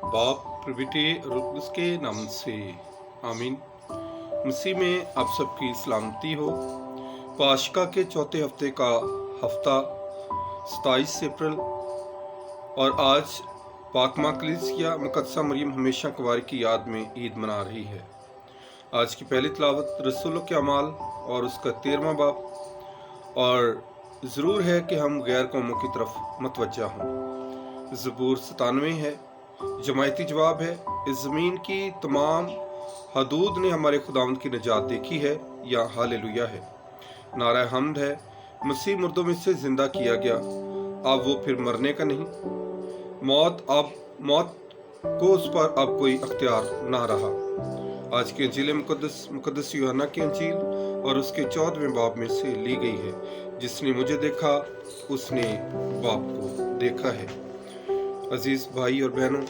बाप प्रभुते उसके नाम से आमीन। मसीह में आप सबकी सलामती हो। पाशका के चौथे हफ्ते का हफ्ता 27 अप्रैल और आज पाक मां कलीसिया मुकद्दसा मरियम हमेशा कुंवारी की याद में ईद मना रही है। आज की पहली तिलावत रसूलों के अमाल और उसका 13वां बाब। और ज़रूर है कि हम गैर कौमों की तरफ मतवज्जा हों। ज़बूर 97 है, जमायती जवाब है, इस ज़मीन की तमाम हदूद ने हमारे खुदावंद की निजात देखी है, या हालेलुया है। नारा हम्द है, मसीह मुर्दों में से जिंदा किया गया, अब वो फिर मरने का नहीं। मौत को उस पर अब कोई अख्तियार ना रहा। आज की अंजील मुकद्दस यूहन्ना की अंजील और उसके 14वें बाब में से ली गई है। जिसने मुझे देखा उसने बाप को देखा है। अजीज भाई और बहनों,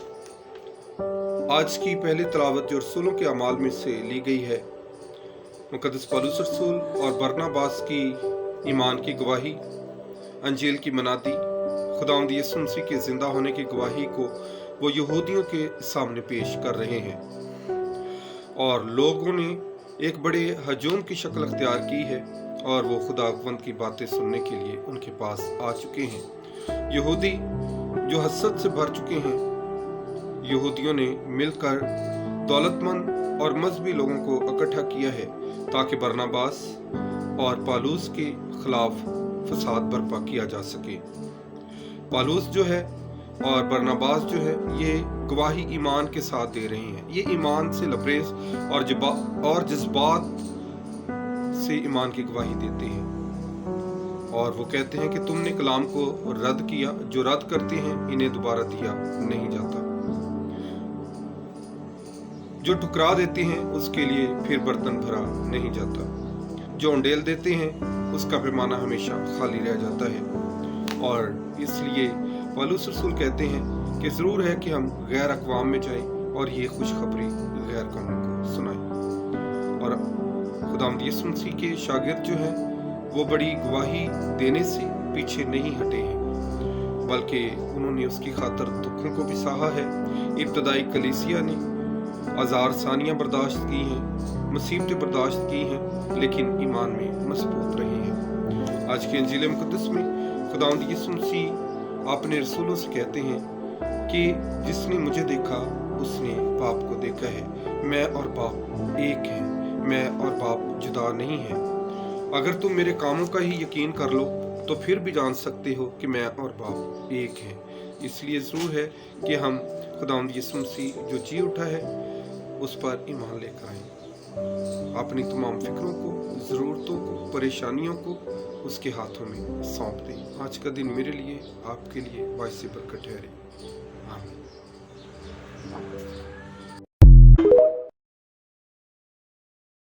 आज की पहली तिलावत जो रसूलों के अमाल में से ली गई है, मुकद्दस पौलुस रसूल और बरनबास की ईमान की गवाही, अंजील की मनादी, खुदावंद यीशु मसीह के जिंदा होने की गवाही को वो यहूदियों के सामने पेश कर रहे हैं। और लोगों ने एक बड़े हजूम की शक्ल अख्तियार की है और वो खुदावंद की बातें सुनने के लिए उनके पास आ चुके हैं। यहूदी जो हसद से भर चुके हैं, यहूदियों ने मिलकर दौलतमंद और मजहबी लोगों को इकट्ठा किया है ताकि बरनबास और पालूस के खिलाफ फसाद बर्पा किया जा सके। पालूस जो है और बरनबास जो है, ये गवाही ईमान के साथ दे रहे हैं। ये ईमान से लबरेज और जज्बात से ईमान की गवाही देते हैं। और वो कहते हैं कि तुमने कलाम को रद्द किया, जो रद्द करते हैं इन्हें दोबारा दिया नहीं जाता। जो ठुकरा देते हैं उसके लिए फिर बर्तन भरा नहीं जाता। जो उंडेल देते हैं उसका पैमाना हमेशा खाली रह जाता है। और इसलिए पौलुस रसूल कहते हैं कि जरूर है कि हम गैर अक़वाम में जाएं और ये खुशखबरी गैर कौमों को सुनाएं। और खुदावंद यीशु मसीह के शागिर्द जो हैं वो बड़ी गवाही देने से पीछे नहीं हटे हैं, बल्कि उन्होंने उसकी खातर दुखों को भी सहा है। इब्तदाई कलीसिया ने आज़ार सानियाँ बर्दाश्त की हैं, मुसीबतें बर्दाश्त की हैं, लेकिन ईमान में मजबूत रही हैं। आज की अंजील मुकद्दस में खुदावंद यीशु मसीह अपने रसूलों से कहते हैं कि जिसने मुझे देखा उसने बाप को देखा है। मैं और बाप एक हैं, मैं और बाप जुदा नहीं हैं। अगर तुम मेरे कामों का ही यकीन कर लो तो फिर भी जान सकते हो कि मैं और बाप एक हैं। इसलिए ज़रूर है कि हम खुदावंद यीशु मसीह जो जी उठा है उस पर ईमान लेकर आएं। अपनी तमाम फिक्रों को, ज़रूरतों को, परेशानियों को उसके हाथों में सौंप दें। आज का दिन मेरे लिए, आपके लिए बाइस बरकत ठहरे। आमीन।